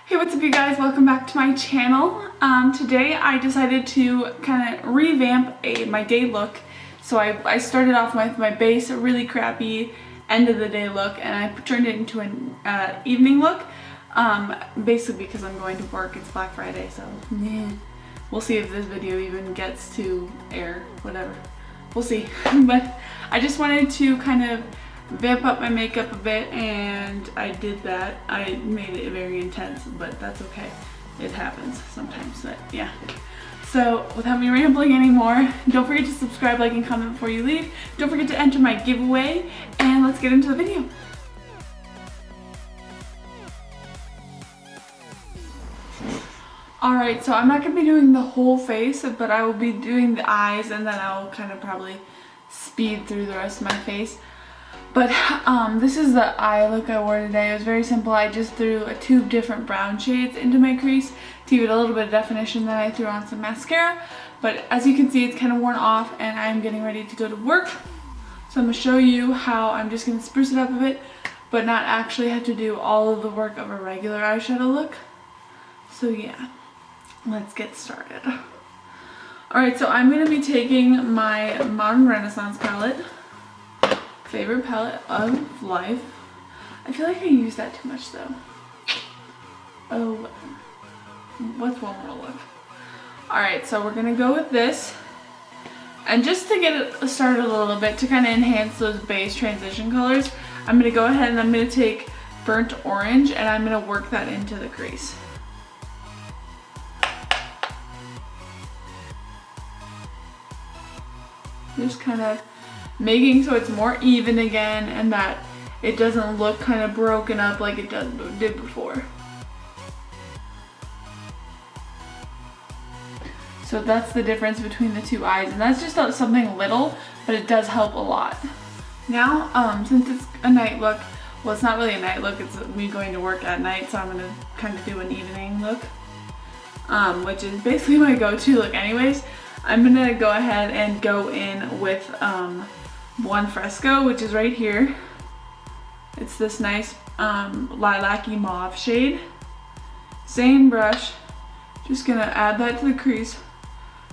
Hey, what's up you guys? Welcome back to my channel. Today I decided to kind of revamp my day look. So I started off with my base, a really crappy end of the day look, and I turned it into an evening look. Basically because I'm going to work. It's Black Friday, so we'll see if this video even gets to air, whatever. We'll see. But I just wanted to kind of vamp up my makeup a bit, and I did that. I made it very intense, but that's okay. It happens sometimes, but yeah. So without me rambling anymore, don't forget to subscribe, like, and comment before you leave. Don't forget to enter my giveaway, and let's get into the video. Alright, so I'm not going to be doing the whole face, but I will be doing the eyes, and then I'll kind of probably speed through the rest of my face. But this is the eye look I wore today. It was very simple. I just threw two different brown shades into my crease to give it a little bit of definition. Then I threw on some mascara. But as you can see, it's kind of worn off, and I'm getting ready to go to work. So I'm going to show you how I'm just going to spruce it up a bit, but not actually have to do all of the work of a regular eyeshadow look. So yeah, let's get started. Alright, so I'm going to be taking my Modern Renaissance palette. Favorite palette of life. I feel like I use that too much though. Oh, what's one more look? Alright, so we're gonna go with this. And just to get it started a little bit, to kind of enhance those base transition colors, I'm gonna go ahead and I'm gonna take burnt orange and I'm gonna work that into the crease. Just kind of making so it's more even again and that it doesn't look kind of broken up like it did before. So that's the difference between the two eyes, and that's just something little, but it does help a lot. Now, since it's a night look, well, it's not really a night look, it's me going to work at night, so I'm going to kind of do an evening look, which is basically my go-to look anyways. I'm going to go ahead and go in with One Fresco, which is right here. It's this nice lilac-y mauve shade. Same brush, just gonna add that to the crease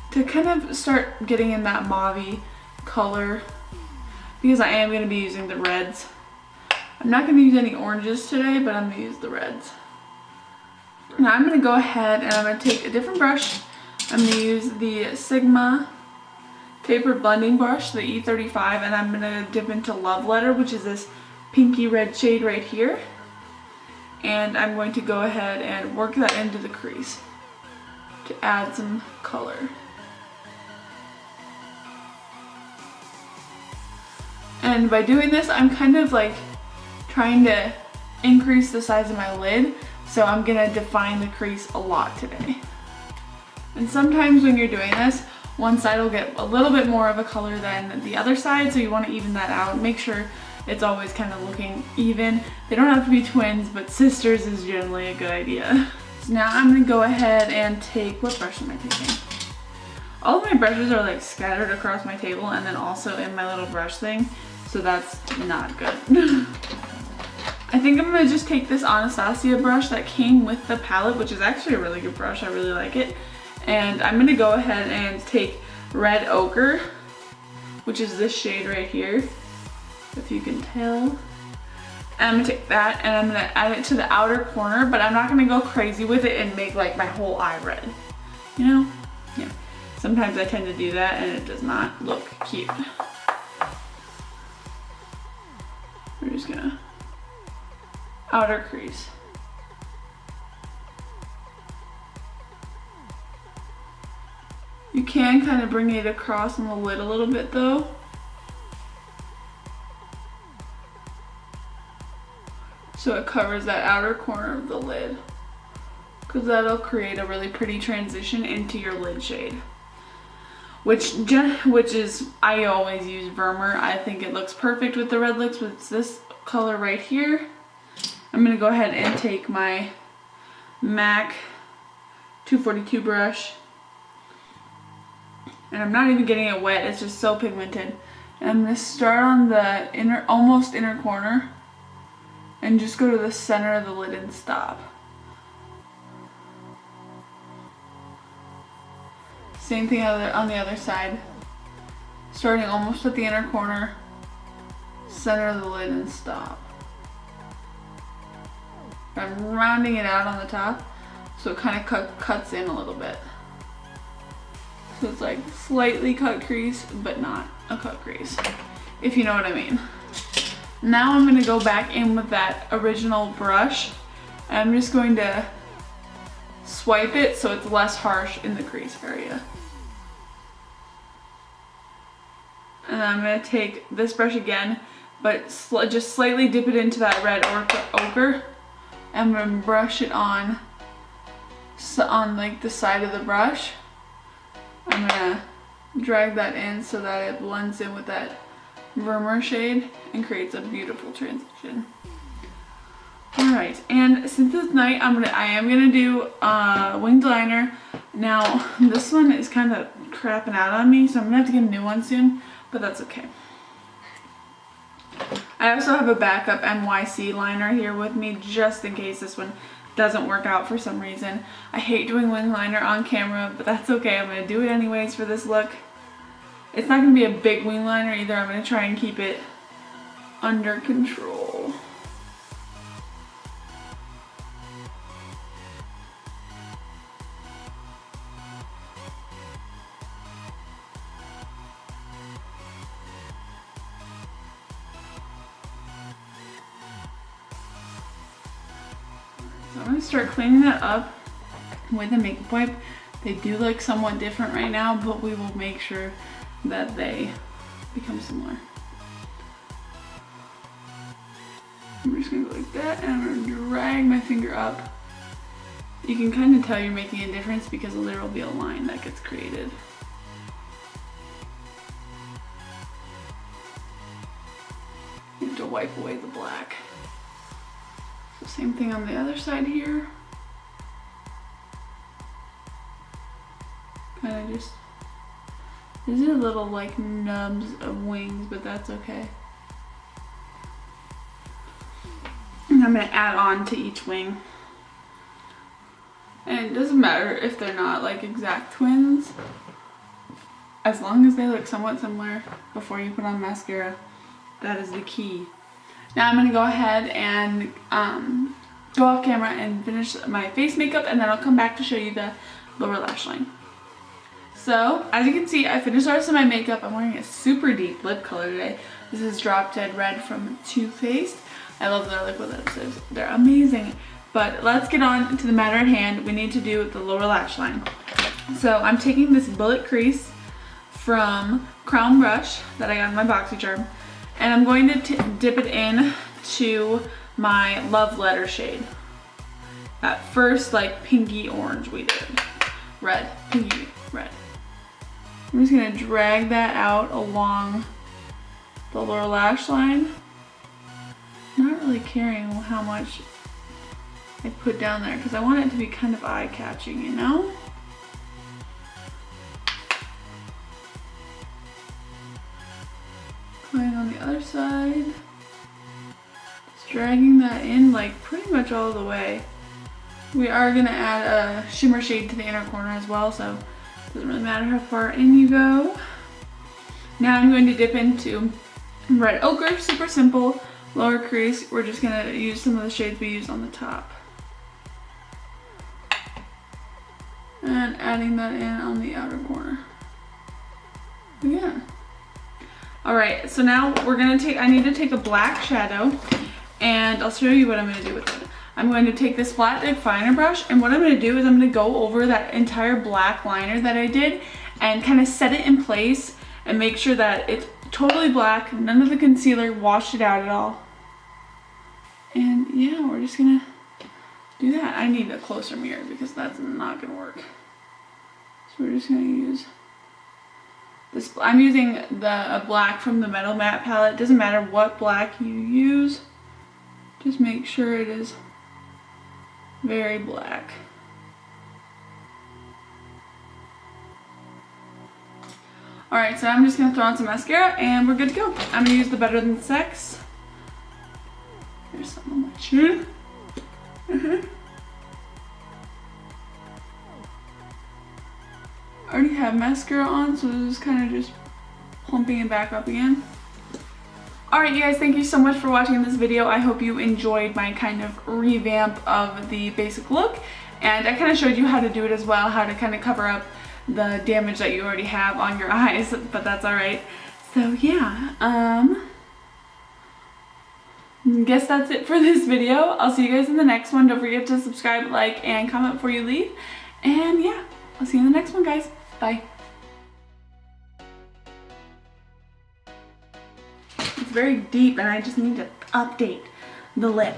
to kind of start getting in that mauve-y color, because I am gonna be using the reds. I'm not gonna use any oranges today, but I'm gonna use the reds. Now I'm gonna go ahead and I'm gonna take a different brush. I'm gonna use the Sigma tapered blending brush, the E35, and I'm gonna dip into Love Letter, which is this pinky red shade right here. And I'm going to go ahead and work that into the crease to add some color. And by doing this, I'm kind of like trying to increase the size of my lid, so I'm gonna define the crease a lot today. And sometimes when you're doing this, one side will get a little bit more of a color than the other side, so you want to even that out. Make sure it's always kind of looking even. They don't have to be twins, but sisters is generally a good idea. So now I'm going to go ahead and take, what brush am I taking? All of my brushes are like scattered across my table and then also in my little brush thing, so that's not good. I think I'm going to just take this Anastasia brush that came with the palette, which is actually a really good brush. I really like it. And I'm going to go ahead and take Red Ochre, which is this shade right here, if you can tell. And I'm going to take that and I'm going to add it to the outer corner, but I'm not going to go crazy with it and make like my whole eye red. You know? Yeah. Sometimes I tend to do that and it does not look cute. We're just going to outer crease. You can kind of bring it across on the lid a little bit though. So it covers that outer corner of the lid, because that'll create a really pretty transition into your lid shade. Which is, I always use Vermeer. I think it looks perfect with the red lips, but it's this color right here. I'm going to go ahead and take my MAC 242 brush. And I'm not even getting it wet, it's just so pigmented. And I'm going to start on the almost inner corner and just go to the center of the lid and stop. Same thing on the other side. Starting almost at the inner corner, center of the lid and stop. I'm rounding it out on the top so it kind of cuts in a little bit. So it's like slightly cut crease, but not a cut crease, if you know what I mean. Now I'm gonna go back in with that original brush. And I'm just going to swipe it so it's less harsh in the crease area. And then I'm gonna take this brush again, but just slightly dip it into that red ochre. I'm gonna brush it on like the side of the brush. I'm gonna drag that in so that it blends in with that Vermeer shade and creates a beautiful transition. Alright, and since it's night, I am gonna do winged liner. Now, this one is kind of crapping out on me, so I'm gonna have to get a new one soon, but that's okay. I also have a backup NYC liner here with me just in case this one doesn't work out for some reason. I hate doing wing liner on camera, but that's okay. I'm gonna do it anyways for this look. It's not gonna be a big wing liner either. I'm gonna try and keep it under control. So I'm going to start cleaning that up with a makeup wipe. They do look somewhat different right now, but we will make sure that they become similar. I'm just going to go like that, and I'm going to drag my finger up. You can kind of tell you're making a difference because there will be a line that gets created. You have to wipe away the black. Same thing on the other side here. Kind of just, these are little like nubs of wings, but that's okay. And I'm gonna add on to each wing. And it doesn't matter if they're not like exact twins, as long as they look somewhat similar before you put on mascara. That is the key. Now I'm going to go ahead and go off camera and finish my face makeup, and then I'll come back to show you the lower lash line. So, as you can see, I finished the rest of my makeup. I'm wearing a super deep lip color today. This is Drop Dead Red from Too Faced. I love their liquid lipsticks. They're amazing. But let's get on to the matter at hand. We need to do the lower lash line. So I'm taking this bullet crease from Crown Brush that I got in my BoxyCharm. And I'm going to dip it in to my Love Letter shade. That first like pinky orange we did. Red, pinky, red. I'm just gonna drag that out along the lower lash line. Not really caring how much I put down there because I want it to be kind of eye-catching, you know? Going on the other side. Just dragging that in like pretty much all the way. We are gonna add a shimmer shade to the inner corner as well, so it doesn't really matter how far in you go. Now I'm going to dip into red ochre, super simple, lower crease. We're just gonna use some of the shades we used on the top. And adding that in on the outer corner. Yeah. Alright, so now I need to take a black shadow, and I'll show you what I'm gonna do with it. I'm going to take this flat tip finer brush, and what I'm gonna do is I'm gonna go over that entire black liner that I did and kind of set it in place and make sure that it's totally black, none of the concealer washed it out at all. And yeah, we're just gonna do that. I need a closer mirror because that's not gonna work. So we're just gonna use this. I'm using a black from the Metal Matte palette. Doesn't matter what black you use, just make sure it is very black. Alright, so I'm just gonna throw on some mascara and we're good to go. I'm gonna use the Better Than Sex. Here's some on my chin. already have mascara on, so this is kind of just plumping it back up again. Alright you guys, thank you so much for watching this video. I hope you enjoyed my kind of revamp of the basic look, and I kind of showed you how to do it as well, how to kind of cover up the damage that you already have on your eyes, but that's alright. So yeah, guess that's it for this video. I'll see you guys in the next one. Don't forget to subscribe, like, and comment before you leave. And yeah, I'll see you in the next one, guys. Bye. It's very deep and I just need to update the lip.